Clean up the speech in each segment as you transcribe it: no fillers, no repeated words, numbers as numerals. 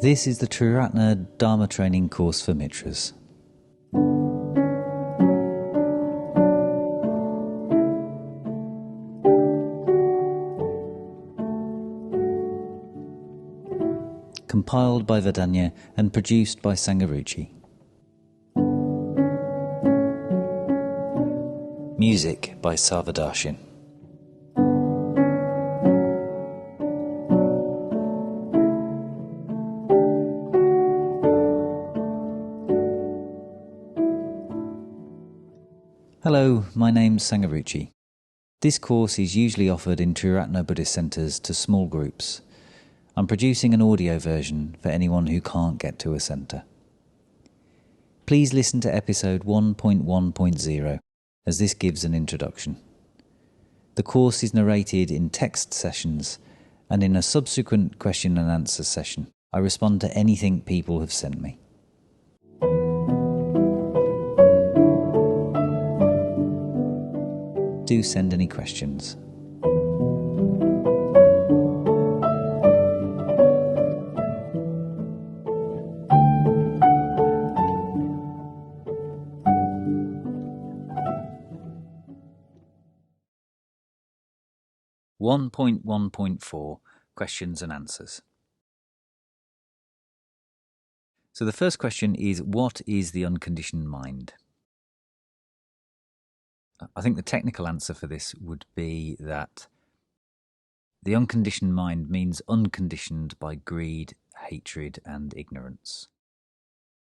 This is the Triratna Dharma training course for Mitras. Compiled by Vedanya and produced by Sangaruchi. Music by Sarvadarshin. Hello, my name's Sangaruchi. This course is usually offered in Triratna Buddhist centres to small groups. I'm producing an audio version for anyone who can't get to a centre. Please listen to episode 1.1.0 as this gives an introduction. The course is narrated in text sessions, and in a subsequent question and answer session, I respond to anything people have sent me. Do send any questions. One point 1.4 Questions and Answers. So the first question is, what is the unconditioned mind? I think the technical answer for this would be that the unconditioned mind means unconditioned by greed, hatred, and ignorance.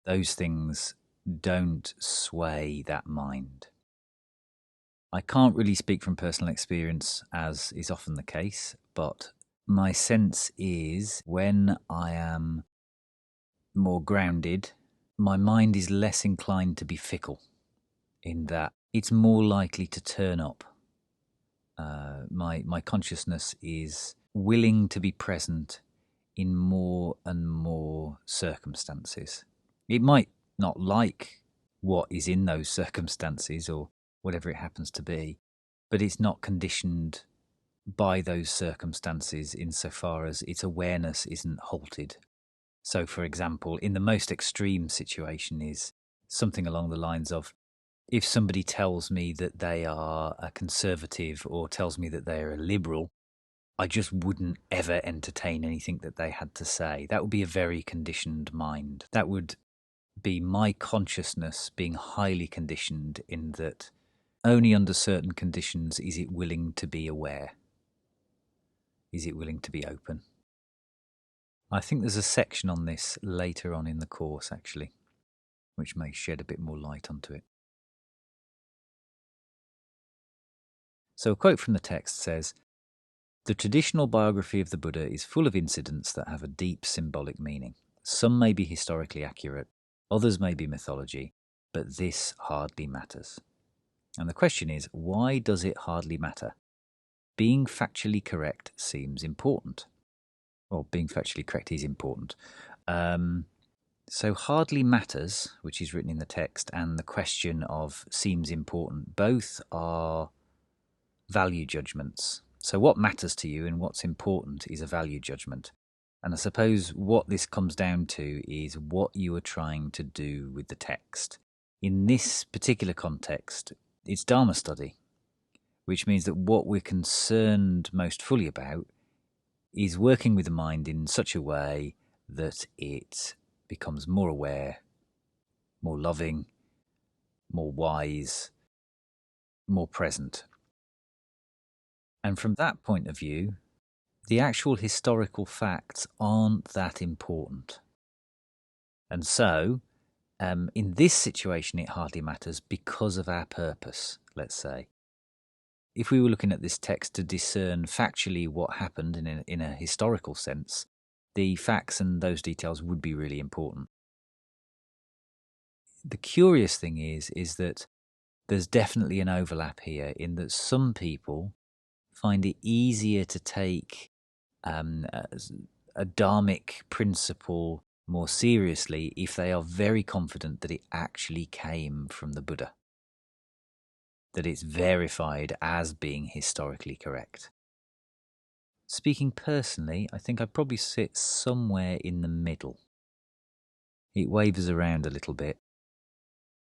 Those things don't sway that mind. I can't really speak from personal experience, as is often the case, but my sense is when I am more grounded, my mind is less inclined to be fickle, in that it's more likely to turn up. My consciousness is willing to be present in more and more circumstances. It might not like what is in those circumstances or whatever it happens to be, but it's not conditioned by those circumstances insofar as its awareness isn't halted. So, for example, in the most extreme situation is something along the lines of, if somebody tells me that they are a conservative or tells me that they are a liberal, I just wouldn't ever entertain anything that they had to say. That would be a very conditioned mind. That would be my consciousness being highly conditioned in that only under certain conditions is it willing to be aware. Is it willing to be open? I think there's a section on this later on in the course, actually, which may shed a bit more light onto it. So a quote from the text says, "The traditional biography of the Buddha is full of incidents that have a deep symbolic meaning. Some may be historically accurate, others may be mythology, but this hardly matters." And the question is, why does it hardly matter? Being factually correct seems important. Well, being factually correct is important. So hardly matters, which is written in the text, and the question of seems important, both are value judgments. So what matters to you and what's important is a value judgment. And I suppose what this comes down to is what you are trying to do with the text. In this particular context, it's Dharma study, which means that what we're concerned most fully about is working with the mind in such a way that it becomes more aware, more loving, more wise, more present. And from that point of view, the actual historical facts aren't that important. And so, in this situation, it hardly matters because of our purpose, let's say. If we were looking at this text to discern factually what happened in a historical sense, the facts and those details would be really important. The curious thing is that there's definitely an overlap here in that some people find it easier to take a dharmic principle more seriously if they are very confident that it actually came from the Buddha, that it's verified as being historically correct. Speaking personally, I think I'd probably sit somewhere in the middle. It wavers around a little bit.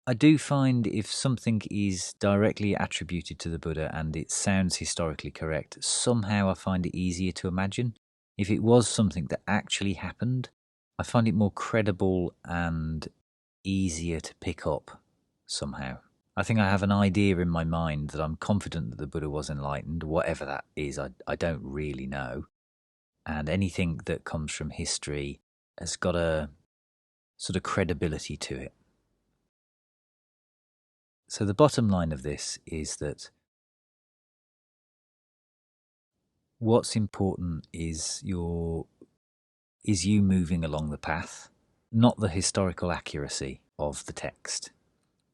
I do find if something is directly attributed to the Buddha and it sounds historically correct, somehow I find it easier to imagine. If it was something that actually happened, I find it more credible and easier to pick up somehow. I think I have an idea in my mind that I'm confident that the Buddha was enlightened. Whatever that is, I don't really know. And anything that comes from history has got a sort of credibility to it. So the bottom line of this is that what's important is you moving along the path, not the historical accuracy of the text.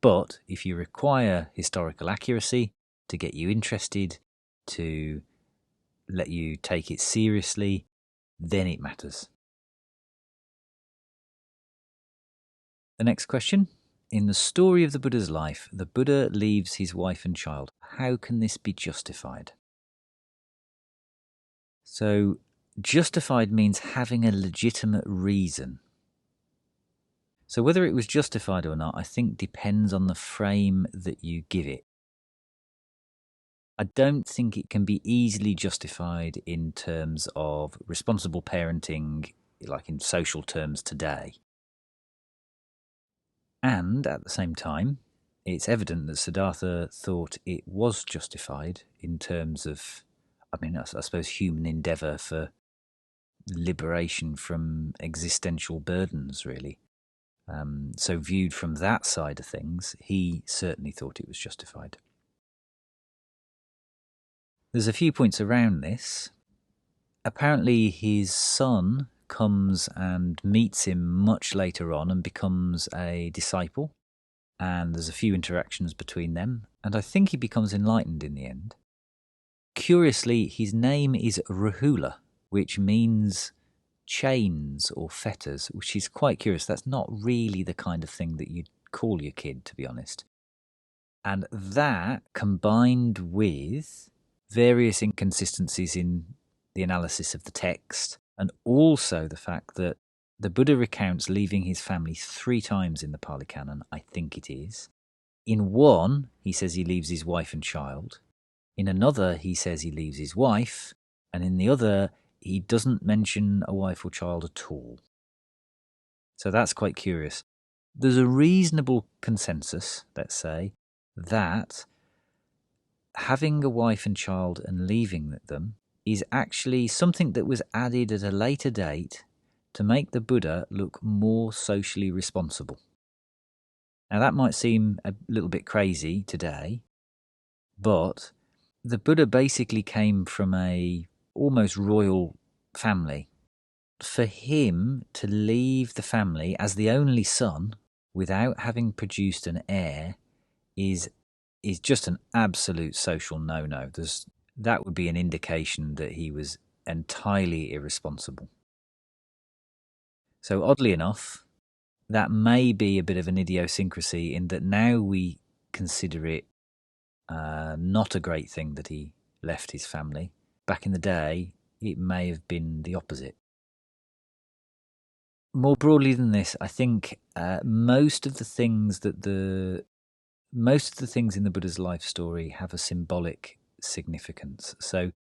But if you require historical accuracy to get you interested, to let you take it seriously, then it matters. The next question. In the story of the Buddha's life, the Buddha leaves his wife and child. How can this be justified? So, justified means having a legitimate reason. So whether it was justified or not, I think depends on the frame that you give it. I don't think it can be easily justified in terms of responsible parenting, like in social terms today. And at the same time, it's evident that Siddhartha thought it was justified in terms of, I suppose, human endeavour for liberation from existential burdens, really. So viewed from that side of things, he certainly thought it was justified. There's a few points around this. Apparently his son comes and meets him much later on and becomes a disciple. And there's a few interactions between them. And I think he becomes enlightened in the end. Curiously, his name is Rahula, which means chains or fetters, which is quite curious. That's not really the kind of thing that you'd call your kid, to be honest. And that, combined with various inconsistencies in the analysis of the text, and also the fact that the Buddha recounts leaving his family 3 times in the Pali Canon, I think it is. In one, he says he leaves his wife and child. In another, he says he leaves his wife. And in the other, he doesn't mention a wife or child at all. So that's quite curious. There's a reasonable consensus, let's say, that having a wife and child and leaving them is actually something that was added at a later date to make the Buddha look more socially responsible. Now that might seem a little bit crazy today, but the Buddha basically came from a almost royal family. For him to leave the family as the only son without having produced an heir is just an absolute social no-no. That would be an indication that he was entirely irresponsible. So oddly enough, that may be a bit of an idiosyncrasy in that now we consider it not a great thing that he left his family. Back in the day, it may have been the opposite. More broadly than this, I think most of the things in the Buddha's life story have a symbolic significance. So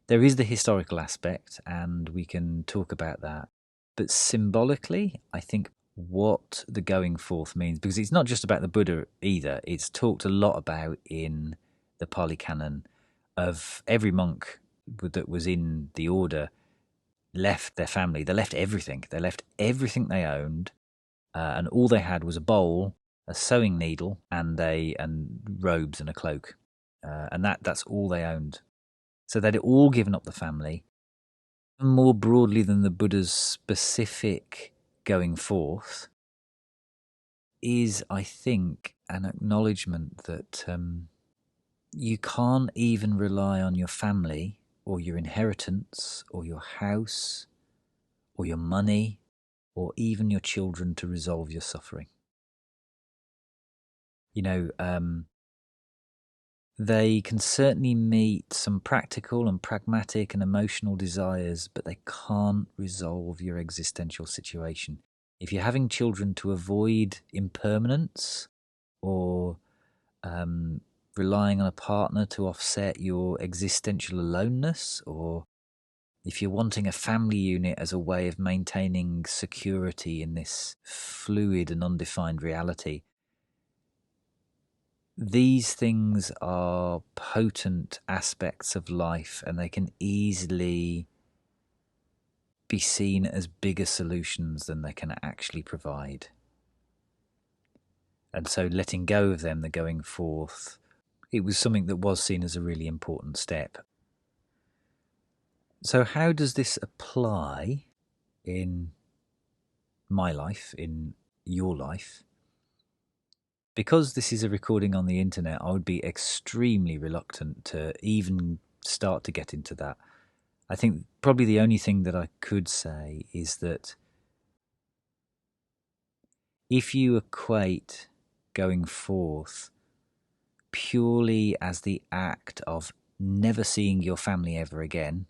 there is the historical aspect, and we can talk about that. But symbolically, I think what the going forth means, because it's not just about the Buddha either, it's talked a lot about in the Pali Canon of every monk that was in the order left their family. They left everything. They left everything they owned, and all they had was a bowl, a sewing needle, and robes and a cloak, and that's all they owned. So they'd all given up the family. More broadly than the Buddha's specific going forth is, I think, an acknowledgement that you can't even rely on your family or your inheritance or your house or your money or even your children to resolve your suffering. They can certainly meet some practical and pragmatic and emotional desires, but they can't resolve your existential situation. If you're having children to avoid impermanence or relying on a partner to offset your existential aloneness, or if you're wanting a family unit as a way of maintaining security in this fluid and undefined reality, these things are potent aspects of life, and they can easily be seen as bigger solutions than they can actually provide. And so letting go of them, the going forth, it was something that was seen as a really important step. So how does this apply in my life, in your life? Because this is a recording on the internet, I would be extremely reluctant to even start to get into that. I think probably the only thing that I could say is that if you equate going forth purely as the act of never seeing your family ever again,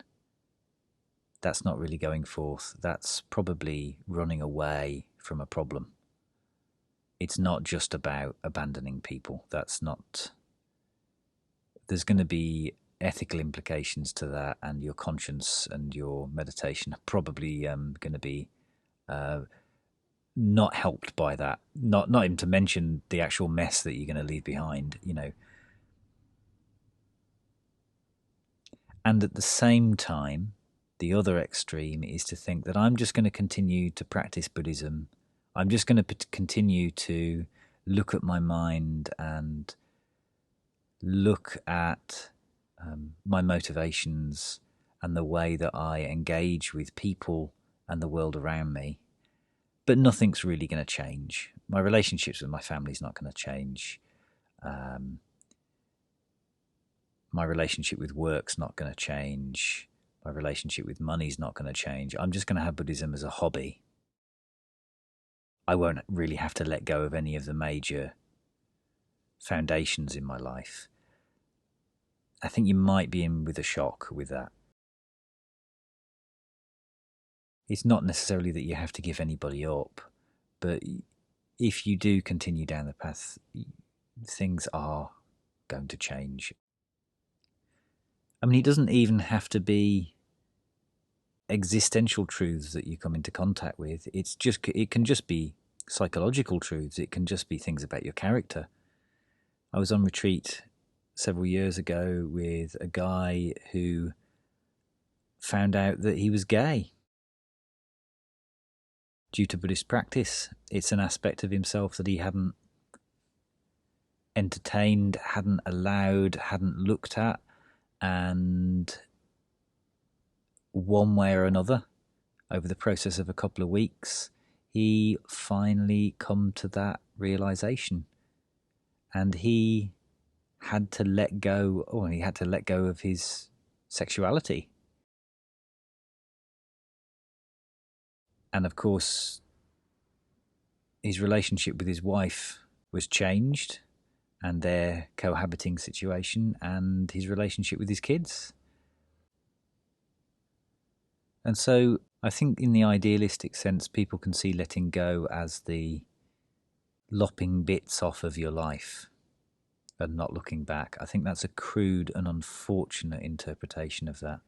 that's not really going forth. That's probably running away from a problem. It's not just about abandoning people. That's not... There's going to be ethical implications to that, and your conscience and your meditation are probably going to be not helped by that. Not even to mention the actual mess that you're going to leave behind, you know. And at the same time, the other extreme is to think that I'm just going to continue to practice Buddhism. I'm just going to continue to look at my mind and look at my motivations and the way that I engage with people and the world around me. But nothing's really going to change. My relationships with my family's not going to change. My relationship with work's not going to change. My relationship with money's not going to change. I'm just going to have Buddhism as a hobby. I won't really have to let go of any of the major foundations in my life. I think you might be in with a shock with that. It's not necessarily that you have to give anybody up, but if you do continue down the path, things are going to change. I mean, it doesn't even have to be existential truths that you come into contact with. It can just be psychological truths. It can just be things about your character. I was on retreat several years ago with a guy who found out that he was gay due to Buddhist practice. It's an aspect of himself that he hadn't entertained, hadn't allowed, hadn't looked at, and one way or another, over the process of a couple of weeks, he finally come to that realization, and he had to let go. He had to let go of his sexuality, and of course, his relationship with his wife was changed, and their cohabiting situation, and his relationship with his kids. And so I think in the idealistic sense, people can see letting go as the lopping bits off of your life and not looking back. I think that's a crude and unfortunate interpretation of that.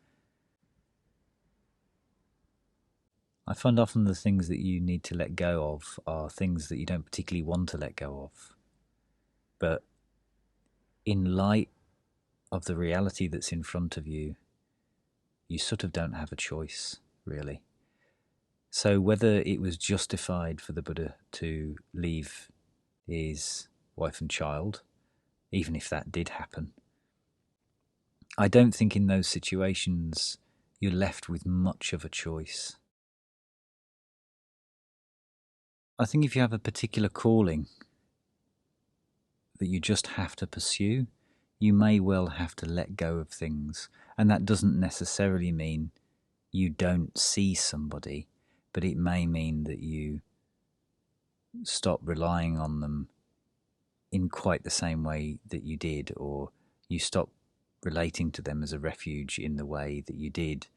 I find often the things that you need to let go of are things that you don't particularly want to let go of. But in light of the reality that's in front of you, you sort of don't have a choice, really. So whether it was justified for the Buddha to leave his wife and child, even if that did happen, I don't think in those situations you're left with much of a choice. I think if you have a particular calling that you just have to pursue, you may well have to let go of things. And that doesn't necessarily mean you don't see somebody, but it may mean that you stop relying on them in quite the same way that you did, or You stop relating to them as a refuge in the way that you did,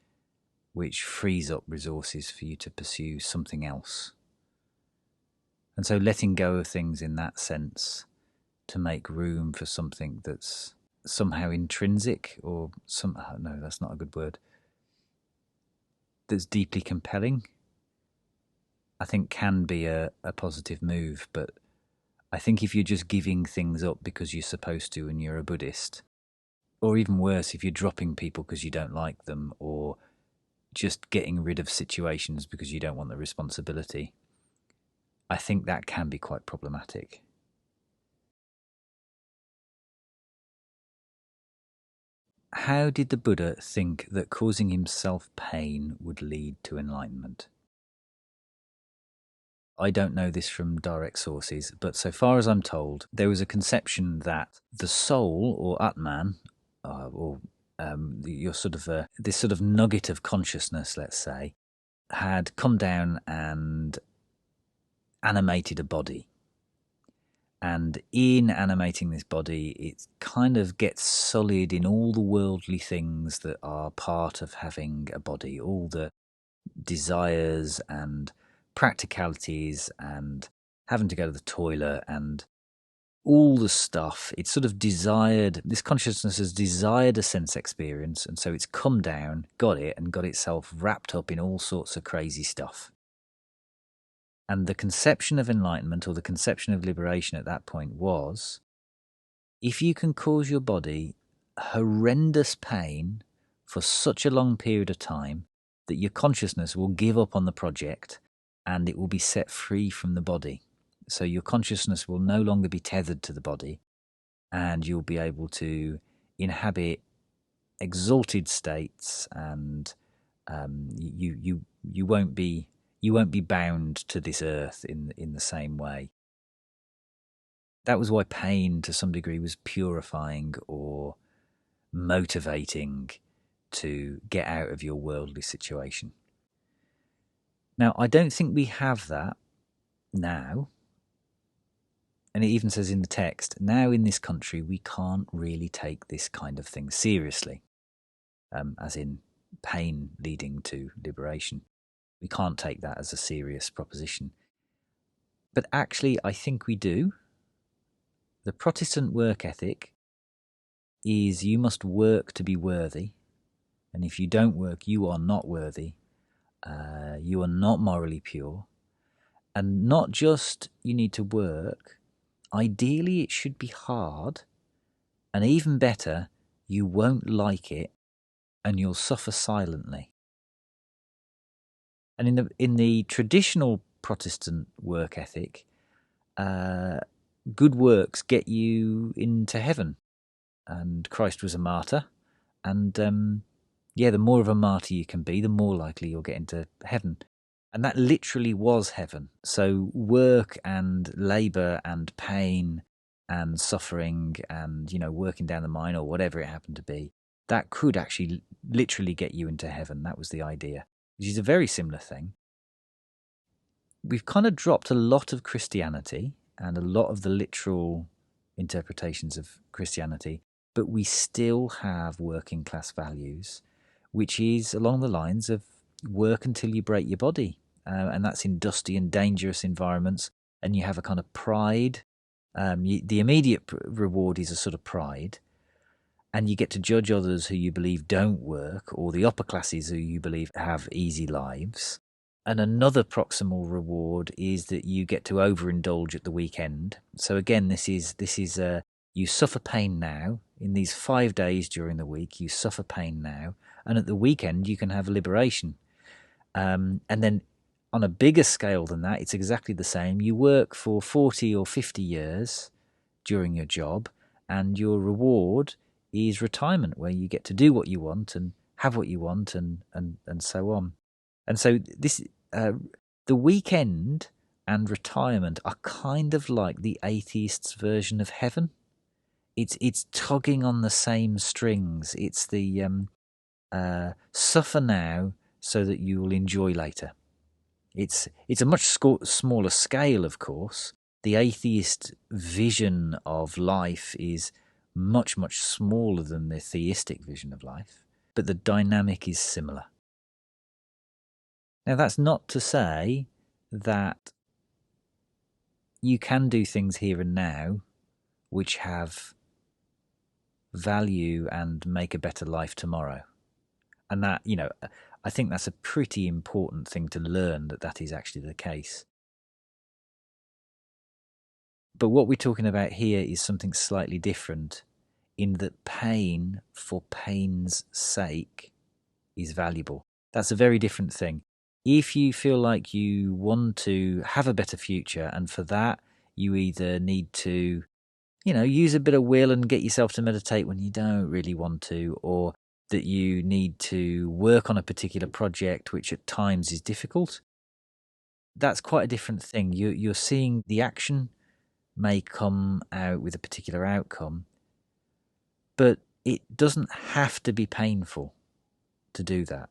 which frees up resources for you to pursue something else. And so letting go of things in that sense to make room for something that's somehow intrinsic, or no, that's not a good word, that's deeply compelling, I think can be a positive move. But I think if you're just giving things up because you're supposed to and you're a Buddhist, or even worse, if you're dropping people because you don't like them, or just getting rid of situations because you don't want the responsibility, I think that can be quite problematic. How did the Buddha think that causing himself pain would lead to enlightenment? I don't know this from direct sources, but so far as I'm told, there was a conception that the soul, or Atman, or your sort of this sort of nugget of consciousness, let's say, had come down and animated a body. And in animating this body, it kind of gets sullied in all the worldly things that are part of having a body, all the desires and practicalities and having to go to the toilet and all the stuff. It's sort of desired, this consciousness has desired a sense experience, and so it's come down, got it, and got itself wrapped up in all sorts of crazy stuff. And the conception of enlightenment, or the conception of liberation at that point, was if you can cause your body horrendous pain for such a long period of time that your consciousness will give up on the project and it will be set free from the body. So your consciousness will no longer be tethered to the body, and you'll be able to inhabit exalted states, and you won't be bound to this earth in the same way. That was why pain, to some degree, was purifying or motivating to get out of your worldly situation. Now, I don't think we have that now. And it even says in the text, now in this country, we can't really take this kind of thing seriously, as in pain leading to liberation. We can't take that as a serious proposition. But actually, I think we do. The Protestant work ethic is you must work to be worthy. And if you don't work, you are not worthy. You are not morally pure. And not just you need to work. Ideally, it should be hard. And even better, you won't like it and you'll suffer silently. And in the traditional Protestant work ethic, good works get you into heaven. And Christ was a martyr. And the more of a martyr you can be, the more likely you'll get into heaven. And that literally was heaven. So work and labour and pain and suffering and, working down the mine or whatever it happened to be, that could actually literally get you into heaven. That was the idea, which is a very similar thing. We've kind of dropped a lot of Christianity and a lot of the literal interpretations of Christianity, but we still have working class values, which is along the lines of work until you break your body. And that's in dusty and dangerous environments. And you have a kind of pride. The immediate reward is a sort of pride. And you get to judge others who you believe don't work, or the upper classes who you believe have easy lives. And another proximal reward is that you get to overindulge at the weekend. So again, this is you suffer pain now. In these 5 days during the week, you suffer pain now. And at the weekend, you can have liberation. And then on a bigger scale than that, it's exactly the same. You work for 40 or 50 years during your job, and your reward is retirement, where you get to do what you want and have what you want and so on. And so this, the weekend and retirement are kind of like the atheist's version of heaven. It's tugging on the same strings. It's the suffer now so that you will enjoy later. It's a much smaller scale, of course. The atheist vision of life is much, much smaller than the theistic vision of life, but the dynamic is similar. Now, that's not to say that you can do things here and now which have value and make a better life tomorrow. And that, I think that's a pretty important thing to learn, that is actually the case. But what we're talking about here is something slightly different, in that pain for pain's sake is valuable. That's a very different thing. If you feel like you want to have a better future, and for that you either need to, use a bit of will and get yourself to meditate when you don't really want to, or that you need to work on a particular project which at times is difficult, that's quite a different thing. You're seeing the action may come out with a particular outcome, but it doesn't have to be painful to do that.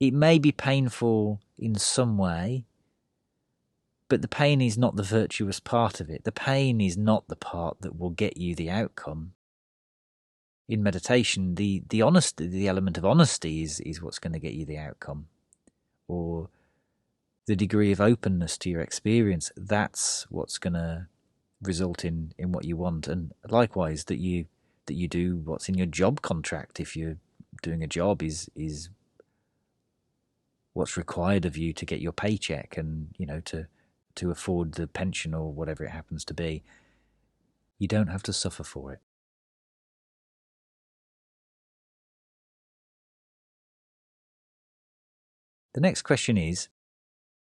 It may be painful in some way, but the pain is not the virtuous part of it. The pain is not the part that will get you the outcome. In meditation, the honesty, the element of honesty is what's going to get you the outcome. Or the degree of openness to your experience, that's what's going to result in what you want. And likewise, that you do what's in your job contract. If you're doing a job, is what's required of you to get your paycheck and to afford the pension or whatever it happens to be. You don't have to suffer for it. The next question is,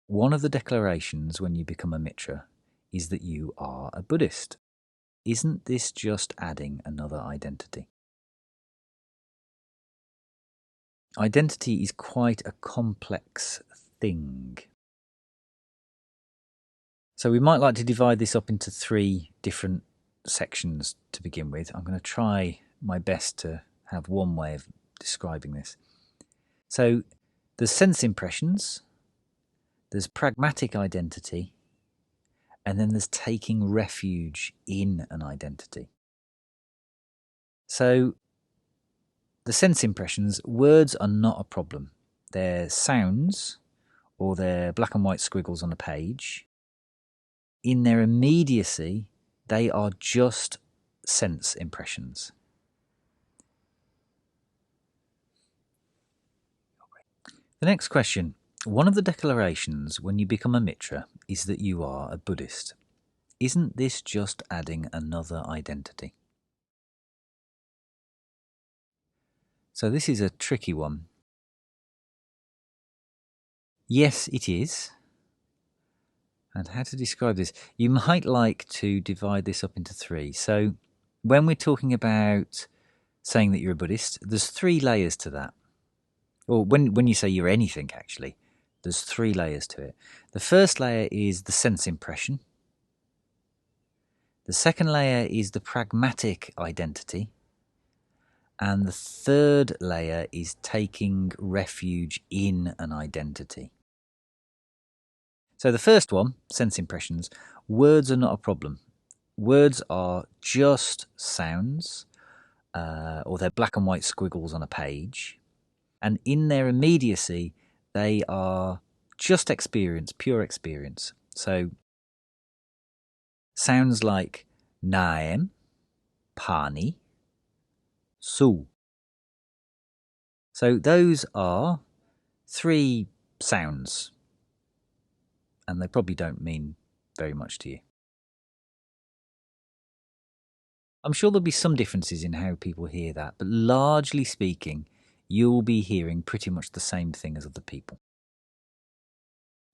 one of the declarations when you become a Mitra is that you are a Buddhist. Isn't this just adding another identity? Identity is quite a complex thing. So we might like to divide this up into 3 different sections to begin with. I'm going to try my best to have one way of describing this. So there's sense impressions, there's pragmatic identity, and then there's taking refuge in an identity. So the sense impressions, words are not a problem. They're sounds, or they're black and white squiggles on a page. In their immediacy, they are just sense impressions. The next question. One of the declarations when you become a Mitra is that you are a Buddhist. Isn't this just adding another identity? So this is a tricky one. Yes, it is. And how to describe this? You might like to divide this up into 3. So when we're talking about saying that you're a Buddhist, there's 3 layers to that. Or when you say you're anything, actually, there's 3 layers to it. The first layer is the sense impression. The second layer is the pragmatic identity. And the third layer is taking refuge in an identity. So the first one, sense impressions, words are not a problem. Words are just sounds, or they're black and white squiggles on a page. And in their immediacy, they are just experience, pure experience. So sounds like naem, pani, su. So those are 3 sounds, and they probably don't mean very much to you. I'm sure there'll be some differences in how people hear that, but largely speaking, you'll be hearing pretty much the same thing as other people.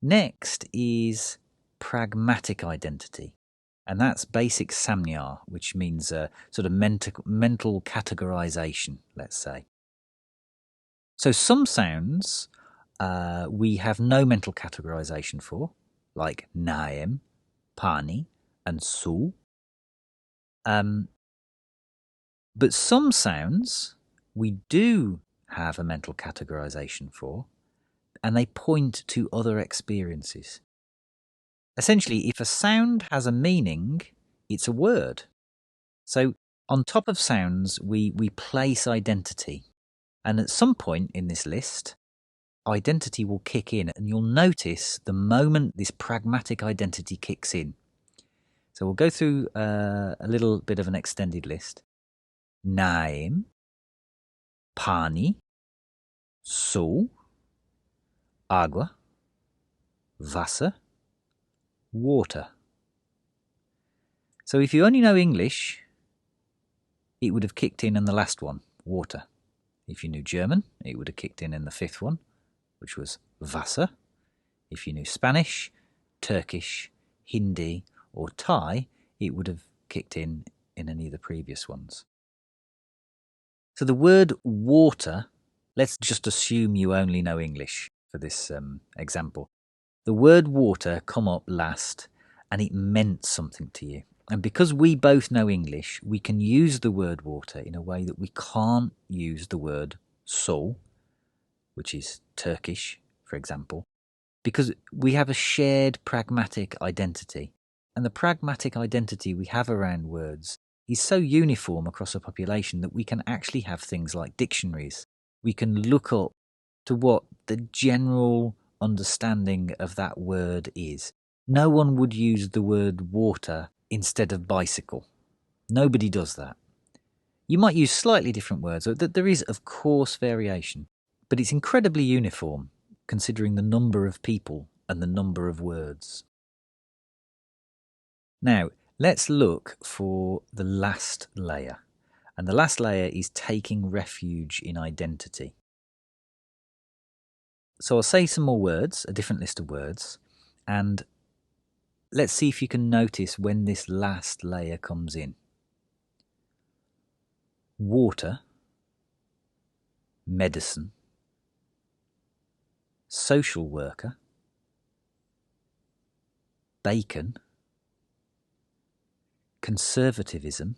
Next is pragmatic identity, and that's basic samnya, which means sort of mental categorization, let's say. So some sounds we have no mental categorization for, like naem, pani, and su. But some sounds we do have a mental categorization for, and they point to other experiences. Essentially, if a sound has a meaning, it's a word. So On top of sounds, we place identity. And at some point in this list, identity will kick in, and you'll notice the moment this pragmatic identity kicks in. So we'll go through a little bit of an extended list. Naim, pani, sol, agua, Wasser, water. So if you only know English, it would have kicked in the last one, water. If you knew German, it would have kicked in the fifth one, which was Wasser. If you knew Spanish, Turkish, Hindi, or Thai, it would have kicked in any of the previous ones. So the word water, let's just assume you only know English for this example. The word water come up last, and it meant something to you. And because we both know English, we can use the word water in a way that we can't use the word su, which is Turkish, for example, because we have a shared pragmatic identity. And the pragmatic identity we have around words is so uniform across a population that we can actually have things like dictionaries. We can look up to what the general understanding of that word is. No one would use the word water instead of bicycle. Nobody does that. You might use slightly different words. There is, of course, variation, but it's incredibly uniform considering the number of people and the number of words. Now, let's look for the last layer. And the last layer is taking refuge in identity. So I'll say some more words, a different list of words, and let's see if you can notice when this last layer comes in. Water, medicine, social worker, bacon, conservatism,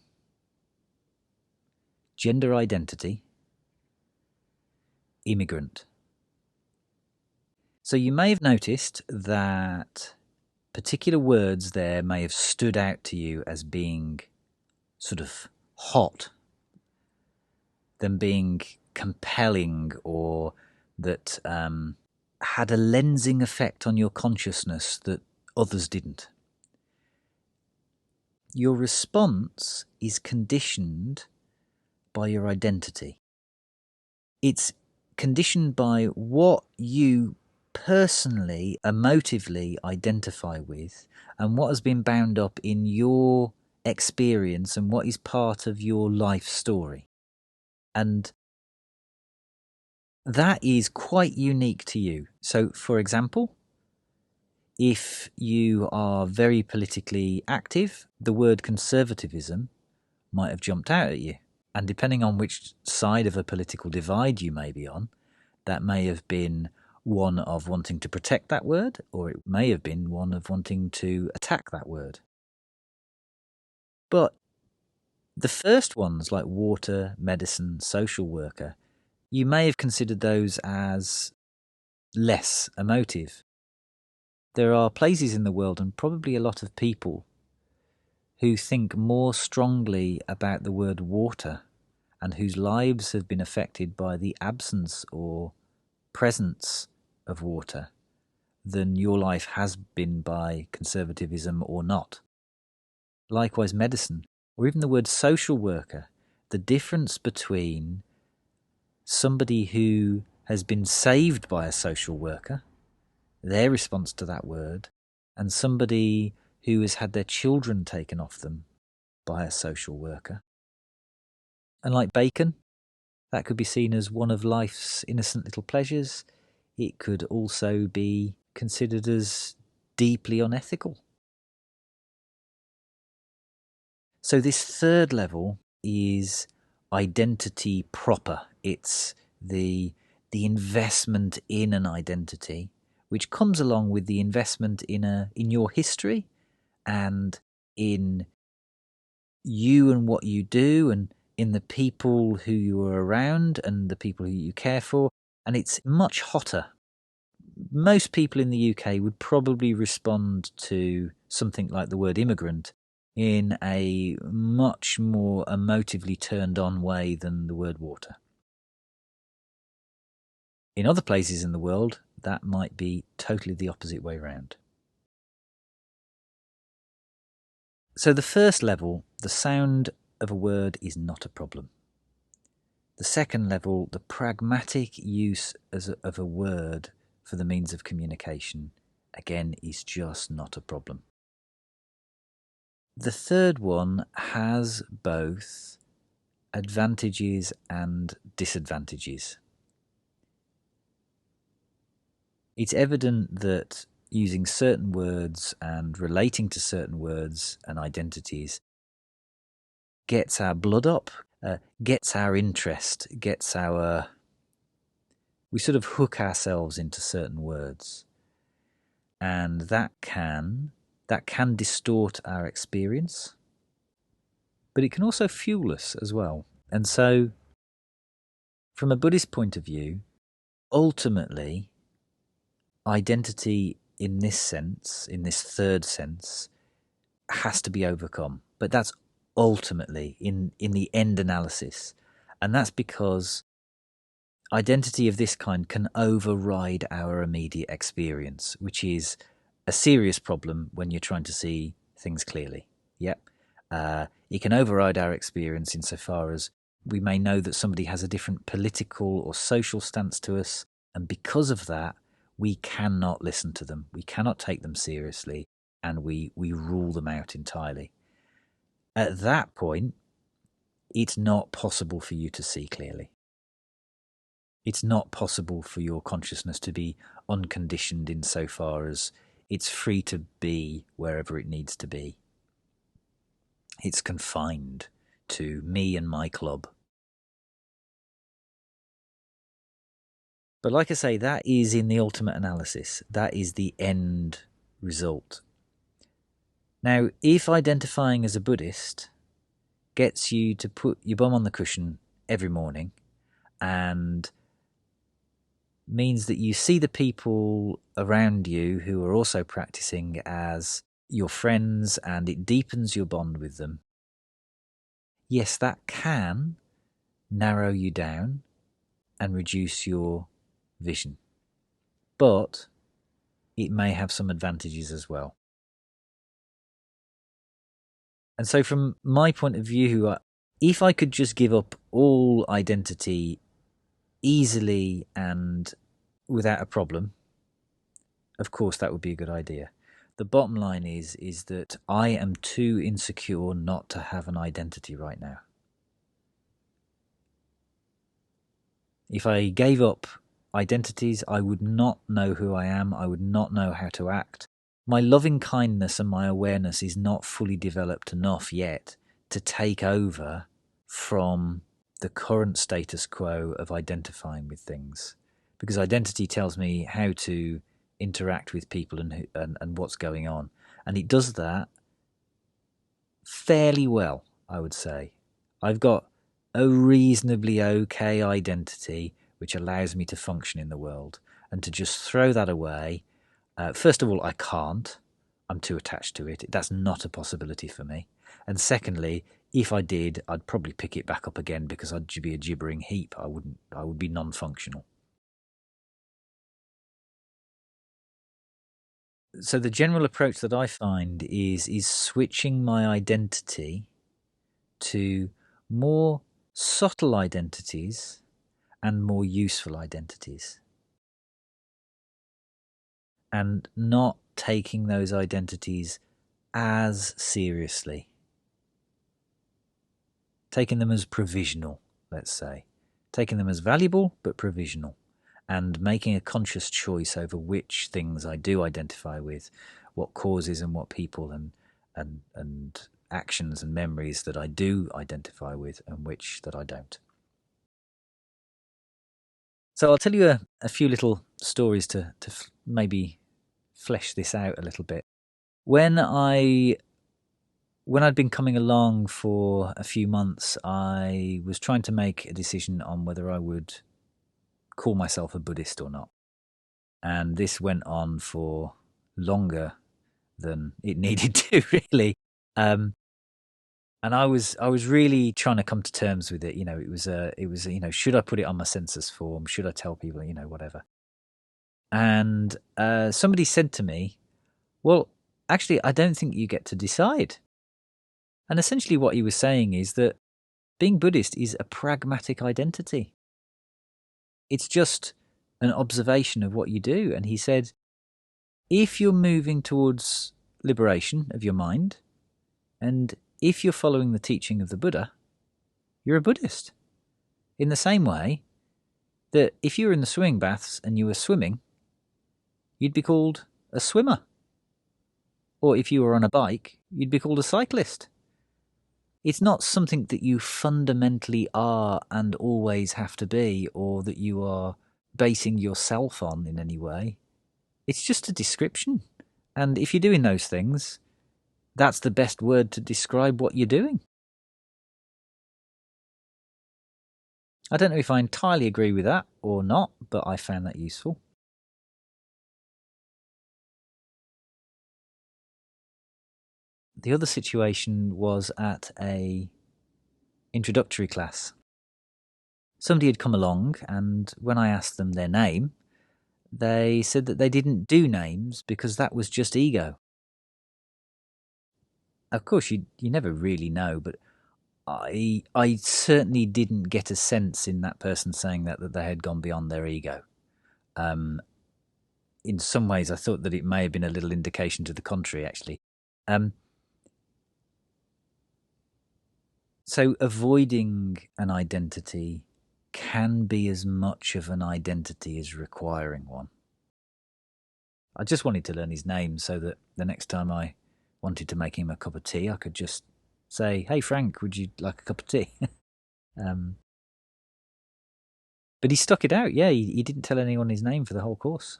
gender identity, immigrant. So you may have noticed that particular words there may have stood out to you as being sort of hot, them being compelling, or that had a lensing effect on your consciousness that others didn't. Your response is conditioned by your identity. It's conditioned by what you personally, emotively identify with, and what has been bound up in your experience and what is part of your life story. And that is quite unique to you. So, for example, if you are very politically active, the word conservatism might have jumped out at you. And depending on which side of a political divide you may be on, that may have been one of wanting to protect that word, or it may have been one of wanting to attack that word. But the first ones, like water, medicine, social worker, you may have considered those as less emotive. There are places in the world, and probably a lot of people, who think more strongly about the word water and whose lives have been affected by the absence or presence of water than your life has been by conservatism or not. Likewise, medicine, or even the word social worker, the difference between somebody who has been saved by a social worker, their response to that word, and somebody who has had their children taken off them by a social worker. And like bacon, that could be seen as one of life's innocent little pleasures. It could also be considered as deeply unethical. So this third level is identity proper. It's the investment in an identity, which comes along with the investment in your history and in you and what you do, and in the people who you are around and the people who you care for. And it's much hotter. Most people in the UK would probably respond to something like the word immigrant in a much more emotively turned on way than the word water. In other places in the world, that might be totally the opposite way round. So the first level, the sound of a word is not a problem. The second level, the pragmatic use of a word for the means of communication, again, is just not a problem. The third one has both advantages and disadvantages. It's evident that using certain words and relating to certain words and identities gets our blood up, gets our interest, we sort of hook ourselves into certain words. And that can distort our experience, but it can also fuel us as well. And so, from a Buddhist point of view, ultimately, identity in this sense, in this third sense, has to be overcome. But that's ultimately in the end analysis. And that's because identity of this kind can override our immediate experience, which is a serious problem when you're trying to see things clearly. Yep. It can override our experience insofar as we may know that somebody has a different political or social stance to us, and because of that, we cannot listen to them. We cannot take them seriously, and we rule them out entirely. At that point, it's not possible for you to see clearly. It's not possible for your consciousness to be unconditioned insofar as it's free to be wherever it needs to be. It's confined to me and my club. But like I say, that is in the ultimate analysis. That is the end result. Now, if identifying as a Buddhist gets you to put your bum on the cushion every morning and means that you see the people around you who are also practicing as your friends and it deepens your bond with them, yes, that can narrow you down and reduce your vision. But it may have some advantages as well. And so from my point of view, if I could just give up all identity easily and without a problem, of course that would be a good idea. The bottom line is that I am too insecure not to have an identity right now. If I gave up identities, I would not know who I am. I would not know how to act. My loving kindness and my awareness is not fully developed enough yet to take over from the current status quo of identifying with things. Because identity tells me how to interact with people and what's going on. And it does that fairly well, I would say. I've got a reasonably okay identity which allows me to function in the world. And to just throw that away, first of all, I can't. I'm too attached to it. That's not a possibility for me. And secondly, if I did, I'd probably pick it back up again because I'd be a gibbering heap. I would be non-functional. So the general approach that I find is switching my identity to more subtle identities and more useful identities. And not taking those identities as seriously. Taking them as provisional, let's say. Taking them as valuable but provisional. And making a conscious choice over which things I do identify with, what causes and what people and actions and memories that I do identify with and which that I don't. So I'll tell you a few little stories to maybe flesh this out a little bit. When I'd been coming along for a few months, I was trying to make a decision on whether I would call myself a Buddhist or not. And this went on for longer than it needed to, really. And I was really trying to come to terms with it. It was should I put it on my census form? Should I tell people, whatever? And somebody said to me, well, actually, I don't think you get to decide. And essentially what he was saying is that being Buddhist is a pragmatic identity. It's just an observation of what you do. And he said, if you're moving towards liberation of your mind, and if you're following the teaching of the Buddha, you're a Buddhist. In the same way that if you were in the swimming baths and you were swimming, you'd be called a swimmer. Or if you were on a bike, you'd be called a cyclist. It's not something that you fundamentally are and always have to be, or that you are basing yourself on in any way. It's just a description. And if you're doing those things, that's the best word to describe what you're doing. I don't know if I entirely agree with that or not, but I found that useful. The other situation was at a introductory class. Somebody had come along, and when I asked them their name, they said that they didn't do names because that was just ego. Of course, you never really know, but I certainly didn't get a sense in that person saying that they had gone beyond their ego. In some ways, I thought that it may have been a little indication to the contrary, actually. So avoiding an identity can be as much of an identity as requiring one. I just wanted to learn his name so that the next time I wanted to make him a cup of tea, I could just say, "Hey Frank, would you like a cup of tea?" But he stuck it out. Yeah, he didn't tell anyone his name for the whole course.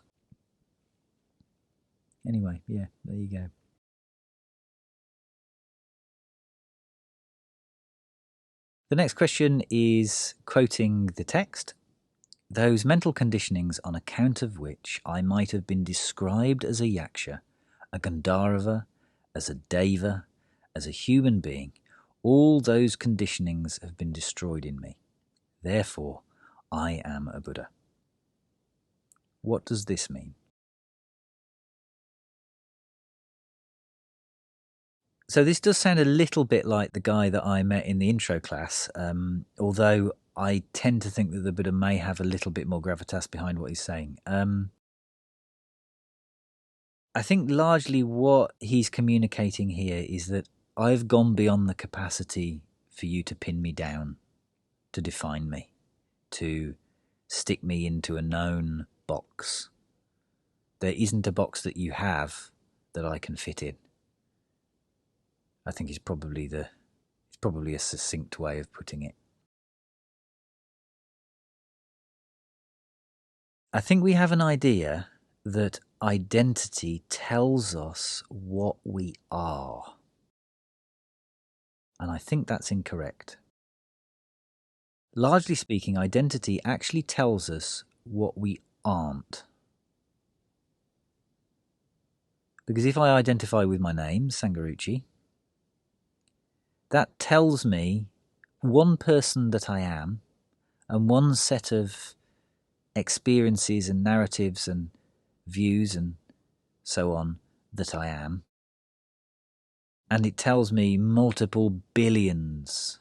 Anyway, yeah, there you go. The next question is quoting the text. Those mental conditionings on account of which I might have been described as a yaksha, a Gandharva, as a deva, as a human being, all those conditionings have been destroyed in me. Therefore, I am a Buddha. What does this mean? So this does sound a little bit like the guy that I met in the intro class, although I tend to think that the Buddha may have a little bit more gravitas behind what he's saying. I think largely what he's communicating here is that I've gone beyond the capacity for you to pin me down, to define me, to stick me into a known box. There isn't a box that you have that I can fit in. I think it's probably a succinct way of putting it. I think we have an idea that identity tells us what we are. And I think that's incorrect. Largely speaking, identity actually tells us what we aren't. Because if I identify with my name, Sangaruchi, that tells me one person that I am and one set of experiences and narratives and views and so on that I am. And it tells me multiple billions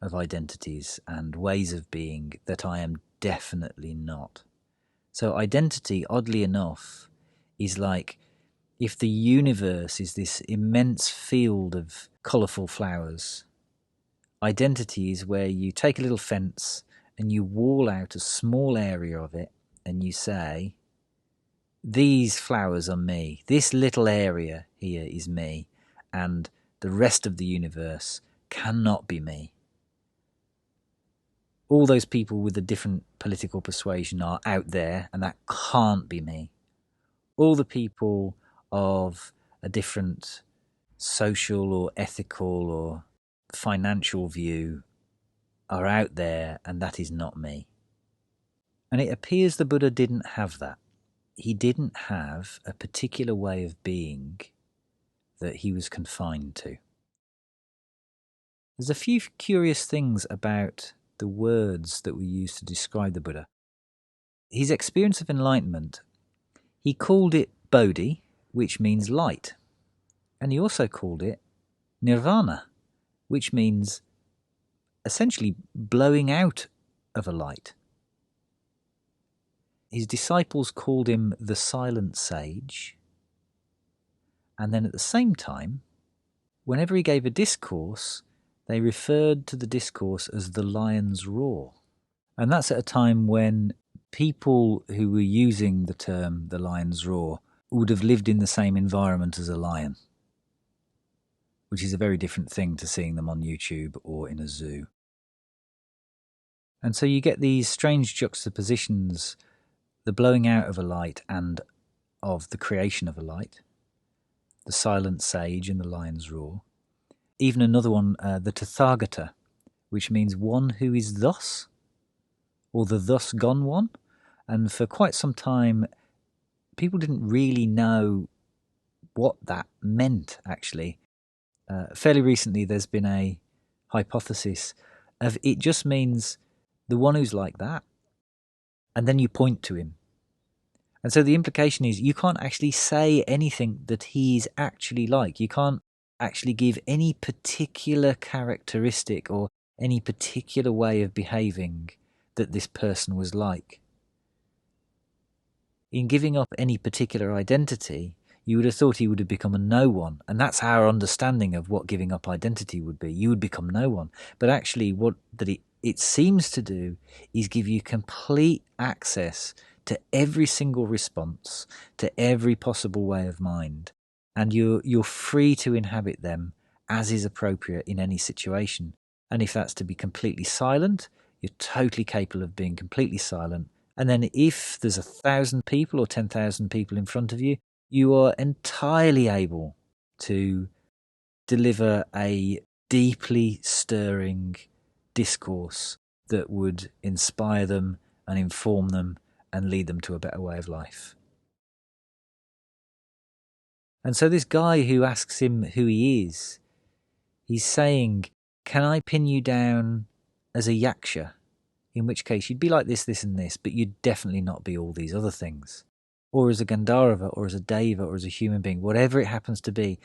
of identities and ways of being that I am definitely not. So identity, oddly enough, is like if the universe is this immense field of colourful flowers, identity is where you take a little fence and you wall out a small area of it and you say, these flowers are me. This little area here is me. And the rest of the universe cannot be me. All those people with a different political persuasion are out there, and that can't be me. All the people of a different social or ethical or financial view are out there, and that is not me. And it appears the Buddha didn't have that. He didn't have a particular way of being that he was confined to. There's a few curious things about the words that we use to describe the Buddha. His experience of enlightenment, he called it Bodhi, which means light. And he also called it Nirvana, which means essentially blowing out of a light. His disciples called him the silent sage. And then at the same time, whenever he gave a discourse, they referred to the discourse as the lion's roar. And that's at a time when people who were using the term the lion's roar would have lived in the same environment as a lion, which is a very different thing to seeing them on YouTube or in a zoo. And so you get these strange juxtapositions, the blowing out of a light and of the creation of a light, the silent sage and the lion's roar. Even another one, the Tathagata, which means one who is thus, or the thus gone one. And for quite some time, people didn't really know what that meant, actually. Fairly recently, there's been a hypothesis of it just means the one who's like that, and then you point to him. And so the implication is you can't actually say anything that he's actually like. You can't actually give any particular characteristic or any particular way of behaving that this person was like. In giving up any particular identity, you would have thought he would have become a no one. And that's our understanding of what giving up identity would be. You would become no one. But actually what it seems to do is give you complete access to every single response, to every possible way of mind. And you're free to inhabit them as is appropriate in any situation. And if that's to be completely silent, you're totally capable of being completely silent. And then if there's 1,000 people or 10,000 people in front of you, you are entirely able to deliver a deeply stirring discourse that would inspire them and inform them and lead them to a better way of life. And so this guy who asks him who he is, he's saying, can I pin you down as a yaksha? In which case you'd be like this, this and this, but you'd definitely not be all these other things. Or as a Gandharva, or as a Deva, or as a human being, whatever it happens to be.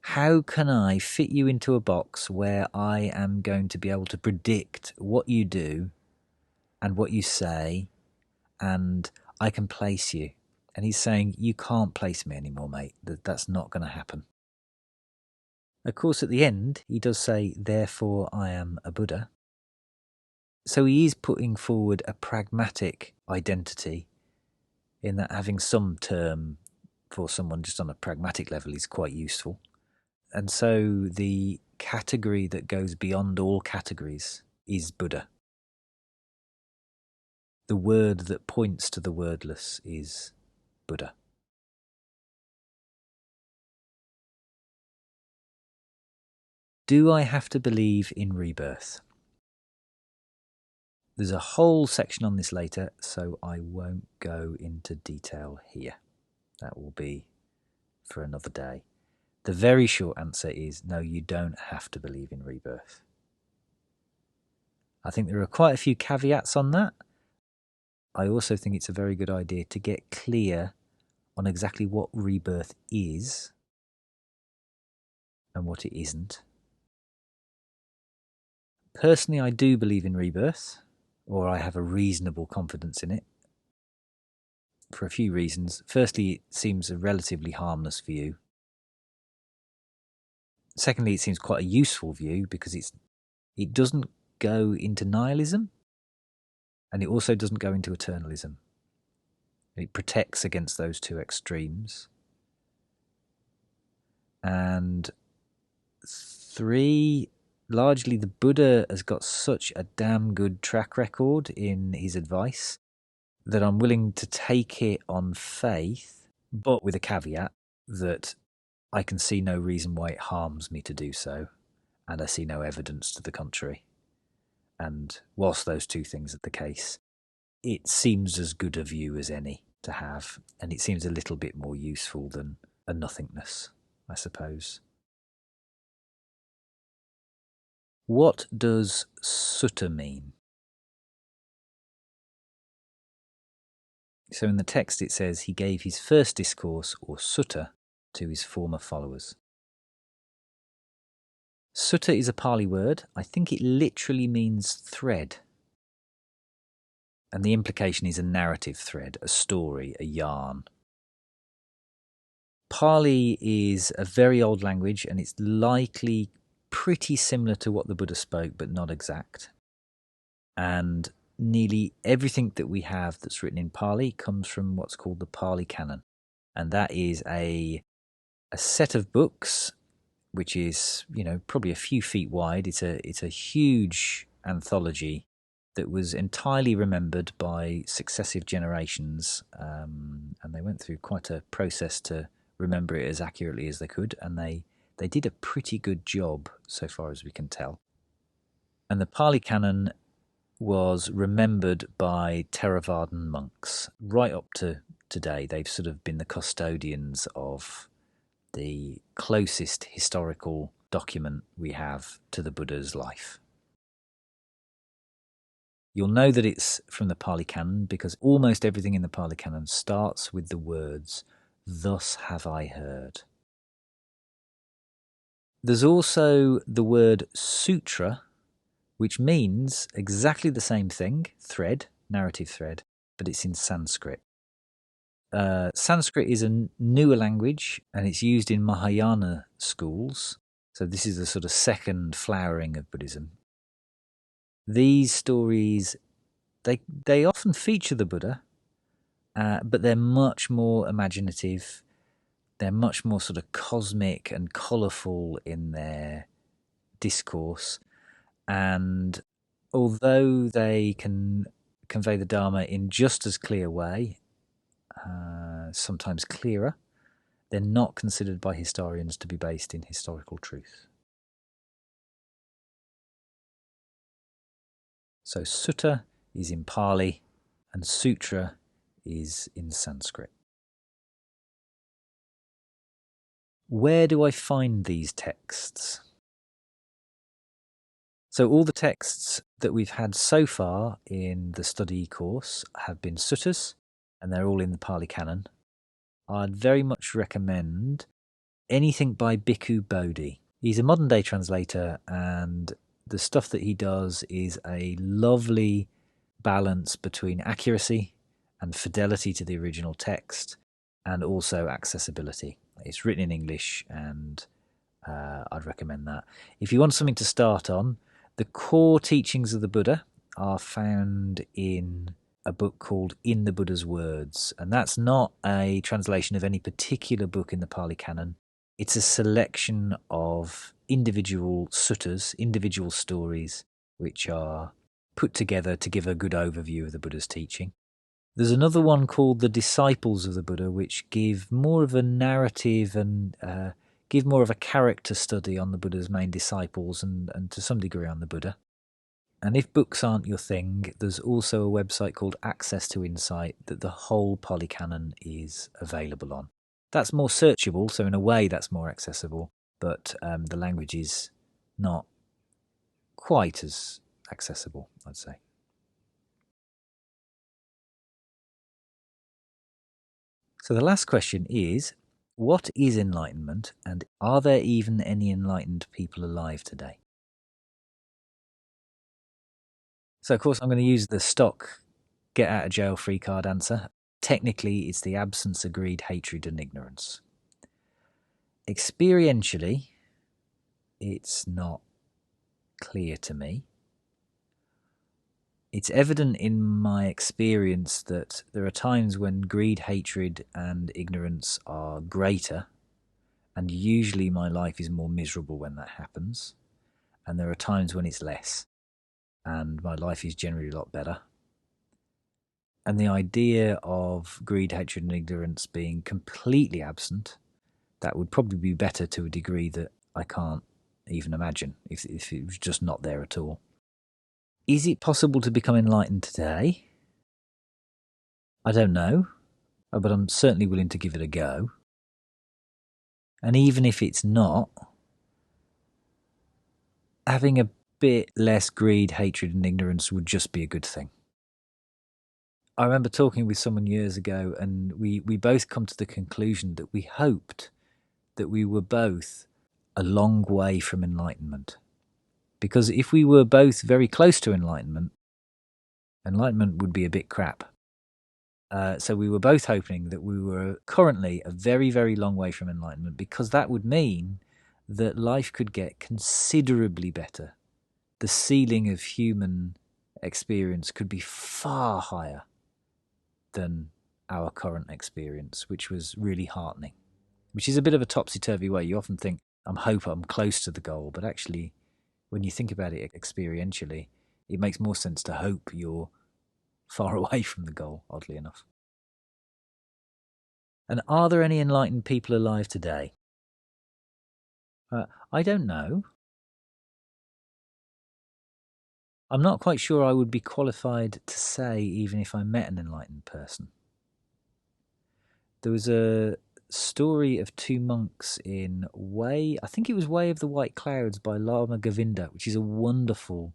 How can I fit you into a box where I am going to be able to predict what you do and what you say, and I can place you? And he's saying, you can't place me anymore, mate. That's not going to happen. Of course, at the end, he does say, therefore I am a Buddha. So he is putting forward a pragmatic identity in that having some term for someone just on a pragmatic level is quite useful. And so the category that goes beyond all categories is Buddha. The word that points to the wordless is Buddha. Do I have to believe in rebirth? There's a whole section on this later, so I won't go into detail here. That will be for another day. The very short answer is no, you don't have to believe in rebirth. I think there are quite a few caveats on that. I also think it's a very good idea to get clear on exactly what rebirth is and what it isn't. Personally, I do believe in rebirth, or I have a reasonable confidence in it, for a few reasons. Firstly, it seems a relatively harmless view. Secondly, it seems quite a useful view because it doesn't go into nihilism, and it also doesn't go into eternalism. It protects against those two extremes. And three, largely the Buddha has got such a damn good track record in his advice that I'm willing to take it on faith, but with a caveat that I can see no reason why it harms me to do so, and I see no evidence to the contrary. And whilst those two things are the case, it seems as good a view as any to have, and it seems a little bit more useful than a nothingness, I suppose. What does sutta mean? So in the text it says he gave his first discourse, or sutta, to his former followers. Sutta is a Pali word. I think it literally means thread. And the implication is a narrative thread, a story, a yarn. Pali is a very old language, and it's likely pretty similar to what the Buddha spoke, but not exact. And nearly everything that we have that's written in Pali comes from what's called the Pali Canon. And that is a set of books which is, probably a few feet wide. It's a huge anthology that was entirely remembered by successive generations, and they went through quite a process to remember it as accurately as they could, and they did a pretty good job so far as we can tell. And the Pali Canon was remembered by Theravadan monks right up to today. They've sort of been the custodians of the closest historical document we have to the Buddha's life. You'll know that it's from the Pali Canon because almost everything in the Pali Canon starts with the words, "Thus have I heard." There's also the word sutra, which means exactly the same thing, thread, narrative thread, but it's in Sanskrit. Sanskrit is a newer language, and it's used in Mahayana schools. So this is the sort of second flowering of Buddhism. These stories, they often feature the Buddha, but they're much more imaginative. They're much more sort of cosmic and colourful in their discourse. And although they can convey the Dharma in just as clear way, sometimes clearer, they're not considered by historians to be based in historical truth. So sutta is in Pali and sutra is in Sanskrit. Where do I find these texts? So all the texts that we've had so far in the study course have been suttas, and they're all in the Pali Canon. I'd very much recommend anything by Bhikkhu Bodhi. He's a modern day translator, and the stuff that he does is a lovely balance between accuracy and fidelity to the original text, and also accessibility. It's written in English, and I'd recommend that. If you want something to start on, the core teachings of the Buddha are found in a book called In the Buddha's Words, and that's not a translation of any particular book in the Pali Canon. It's a selection of individual suttas, individual stories, which are put together to give a good overview of the Buddha's teaching. There's another one called The Disciples of the Buddha, which give more of a narrative and give more of a character study on the Buddha's main disciples and to some degree on the Buddha. And if books aren't your thing, there's also a website called Access to Insight that the whole Pali Canon is available on. That's more searchable, so in a way that's more accessible, but the language is not quite as accessible, I'd say. So the last question is, what is enlightenment, and are there even any enlightened people alive today? So, of course, I'm going to use the stock get-out-of-jail-free card answer. Technically, it's the absence of greed, hatred, and ignorance. Experientially, it's not clear to me. It's evident in my experience that there are times when greed, hatred, and ignorance are greater, and usually my life is more miserable when that happens. And there are times when it's less, and my life is generally a lot better. And the idea of greed, hatred, and ignorance being completely absent, that would probably be better to a degree that I can't even imagine if it was just not there at all. Is it possible to become enlightened today? I don't know, but I'm certainly willing to give it a go. And even if it's not, having a bit less greed, hatred, and ignorance would just be a good thing. I remember talking with someone years ago, and we both come to the conclusion that we hoped that we were both a long way from enlightenment. Because if we were both very close to enlightenment would be a bit crap. So we were both hoping that we were currently a very, very long way from enlightenment, because that would mean that life could get considerably better. The ceiling of human experience could be far higher than our current experience, which was really heartening, which is a bit of a topsy-turvy way. You often think, I'm close to the goal, but actually, when you think about it experientially, it makes more sense to hope you're far away from the goal, oddly enough. And are there any enlightened people alive today? I don't know. I'm not quite sure I would be qualified to say, even if I met an enlightened person. There was a story of two monks in I think it was Way of the White Clouds by Lama Govinda, which is a wonderful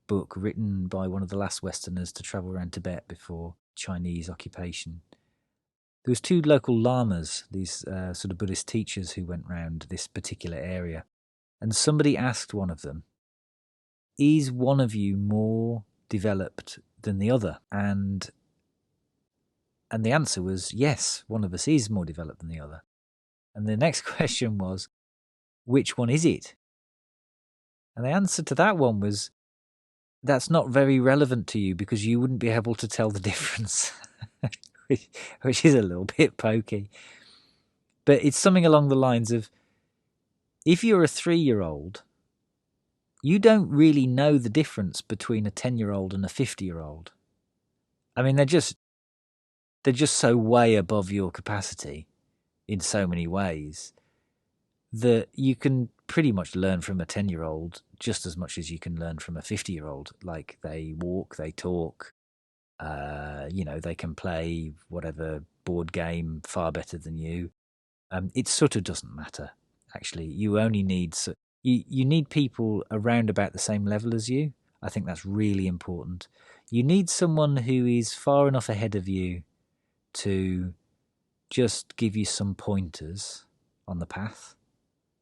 book written by one of the last Westerners to travel around Tibet before Chinese occupation. There was two local lamas, these sort of Buddhist teachers who went round this particular area. And somebody asked one of them, is one of you more developed than the other? And the answer was, yes, one of us is more developed than the other. And the next question was, which one is it? And the answer to that one was, that's not very relevant to you because you wouldn't be able to tell the difference, which is a little bit pokey. But it's something along the lines of, if you're a 3-year-old, you don't really know the difference between a 10-year-old and a 50-year-old. I mean, they're just so way above your capacity in so many ways that you can pretty much learn from a 10-year-old just as much as you can learn from a 50-year-old. Like, they walk, they talk, they can play whatever board game far better than you. It sort of doesn't matter, actually. You only need you need people around about the same level as you. I think that's really important. You need someone who is far enough ahead of you to just give you some pointers on the path.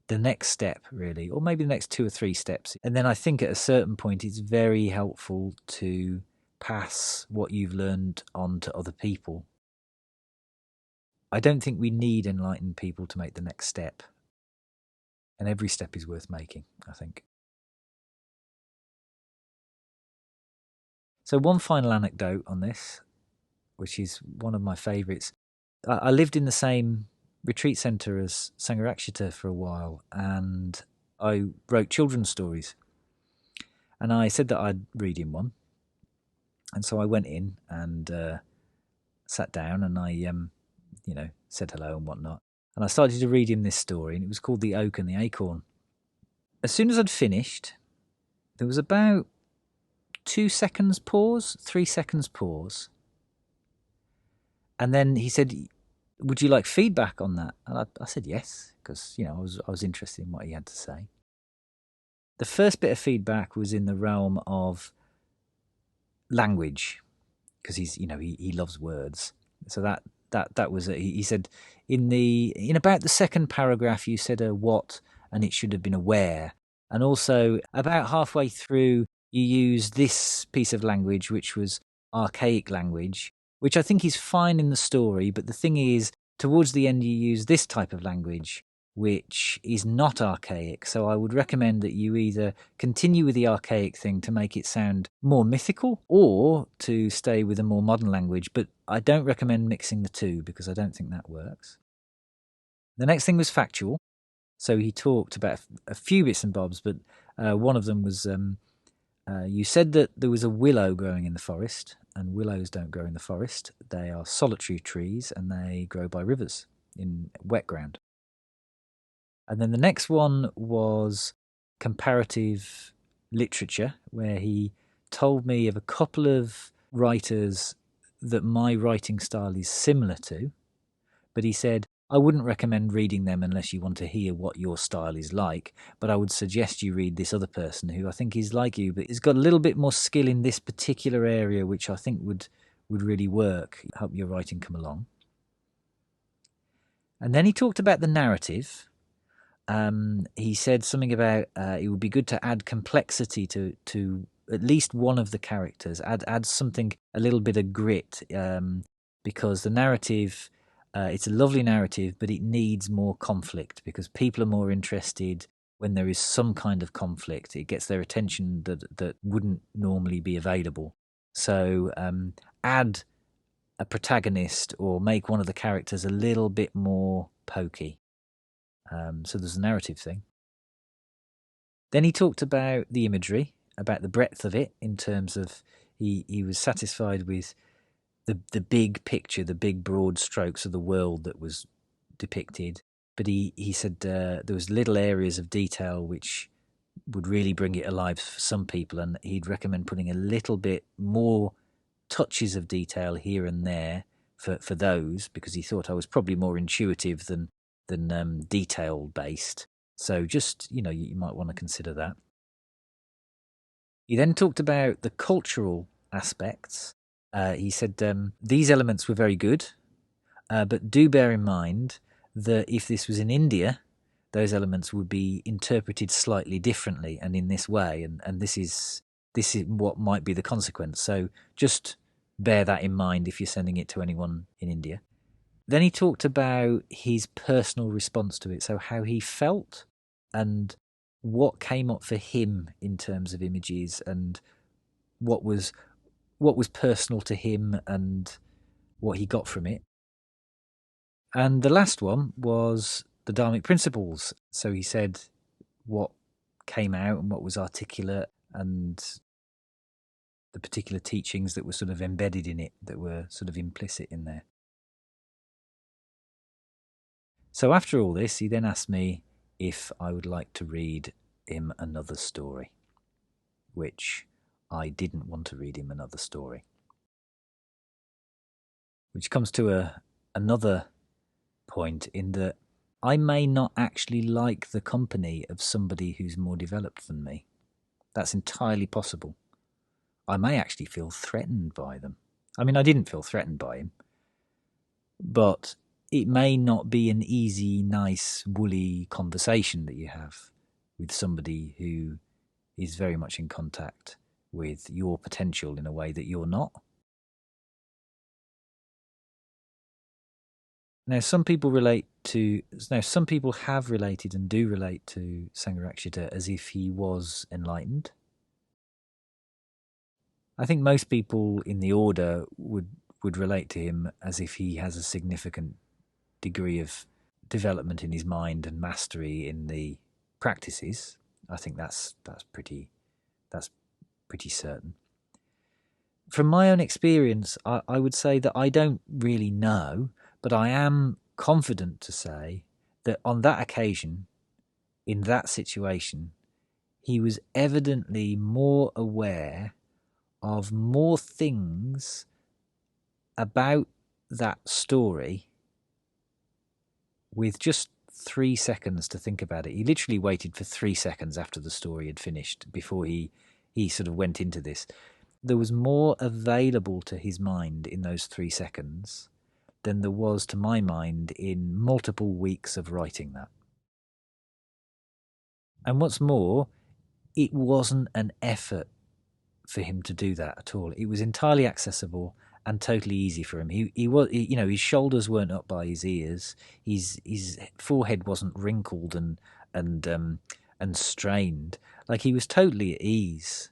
The next step, really, or maybe the next 2 or 3 steps. And then I think at a certain point, it's very helpful to pass what you've learned on to other people. I don't think we need enlightened people to make the next step. And every step is worth making, I think. So one final anecdote on this, which is one of my favourites. I lived in the same retreat centre as Sangharakshita for a while, and I wrote children's stories. And I said that I'd read in one. And so I went in and sat down, and I, said hello and whatnot. And I started to read him this story, and it was called The Oak and the Acorn. As soon as I'd finished, there was about 2 seconds pause, 3 seconds pause. And then he said, would you like feedback on that? And I said yes, because I was interested in what he had to say. The first bit of feedback was in the realm of language, because he loves words. So that was it. He said in about the second paragraph you said a what, and it should have been a where, and also about halfway through you used this piece of language which was archaic language, which I think is fine in the story, but the thing is, towards the end you use this type of language which is not archaic. So I would recommend that you either continue with the archaic thing to make it sound more mythical, or to stay with a more modern language. But I don't recommend mixing the two, because I don't think that works. The next thing was factual. So he talked about a few bits and bobs, but one of them was you said that there was a willow growing in the forest, and willows don't grow in the forest. They are solitary trees, and they grow by rivers in wet ground. And then the next one was comparative literature, where he told me of a couple of writers that my writing style is similar to. But he said, I wouldn't recommend reading them unless you want to hear what your style is like, but I would suggest you read this other person who I think is like you, but has got a little bit more skill in this particular area, which I think would really work, help your writing come along. And then he talked about the narrative. He said something about it would be good to add complexity to at least one of the characters, add something, a little bit of grit, because the narrative, it's a lovely narrative, but it needs more conflict because people are more interested when there is some kind of conflict. It gets their attention that wouldn't normally be available. So add a protagonist or make one of the characters a little bit more pokey. So there's a narrative thing. Then he talked about the imagery, about the breadth of it in terms of he was satisfied with the big picture, the big broad strokes of the world that was depicted. But he said there was little areas of detail which would really bring it alive for some people, and he'd recommend putting a little bit more touches of detail here and there for those, because he thought I was probably more intuitive than detail based. So just, you might want to consider that. He then talked about the cultural aspects. He said these elements were very good, but do bear in mind that if this was in India, those elements would be interpreted slightly differently and in this way, and this is what might be the consequence. So just bear that in mind if you're sending it to anyone in India. Then he talked about his personal response to it, so how he felt and what came up for him in terms of images and what was personal to him and what he got from it. And the last one was the Dharmic principles. So he said what came out and what was articulate and the particular teachings that were sort of embedded in it, that were sort of implicit in there. So after all this, he then asked me if I would like to read him another story, which I didn't want to read him another story. Which comes to another point in that I may not actually like the company of somebody who's more developed than me. That's entirely possible. I may actually feel threatened by them. I mean, I didn't feel threatened by him, but it may not be an easy, nice, woolly conversation that you have with somebody who is very much in contact with your potential in a way that you're not. Now, some people have related and do relate to Sangharakshita as if he was enlightened. I think most people in the order would relate to him as if he has a significant degree of development in his mind and mastery in the practices. I think that's pretty certain. From my own experience, I would say that I don't really know, but I am confident to say that on that occasion, in that situation, he was evidently more aware of more things about that story with just 3 seconds to think about it. He literally waited for 3 seconds after the story had finished before he sort of went into this. There was more available to his mind in those 3 seconds than there was to my mind in multiple weeks of writing that. And what's more, it wasn't an effort for him to do that at all. It was entirely accessible and totally easy for him. He was, his shoulders weren't up by his ears. His forehead wasn't wrinkled and strained. Like, he was totally at ease,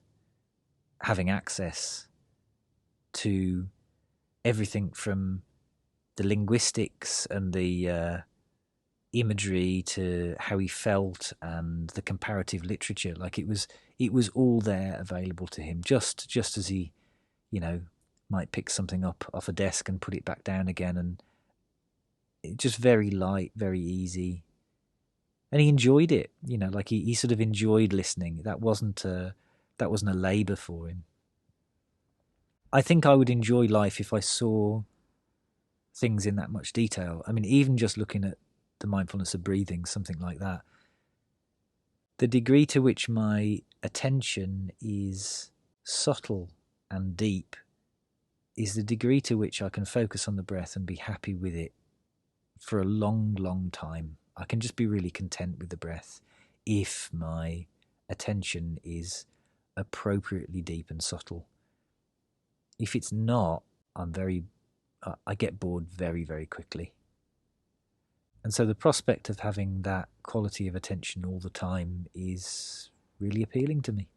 having access to everything from the linguistics and the imagery to how he felt and the comparative literature. Like, it was all there available to him, just as he, might pick something up off a desk and put it back down again, and it just very light, very easy. And he enjoyed it, like he sort of enjoyed listening. That wasn't a labour for him. I think I would enjoy life if I saw things in that much detail. I mean, even just looking at the mindfulness of breathing, something like that, the degree to which my attention is subtle and deep is the degree to which I can focus on the breath and be happy with it for a long, long time. I can just be really content with the breath if my attention is appropriately deep and subtle. If it's not, I get bored very, very quickly. And so the prospect of having that quality of attention all the time is really appealing to me.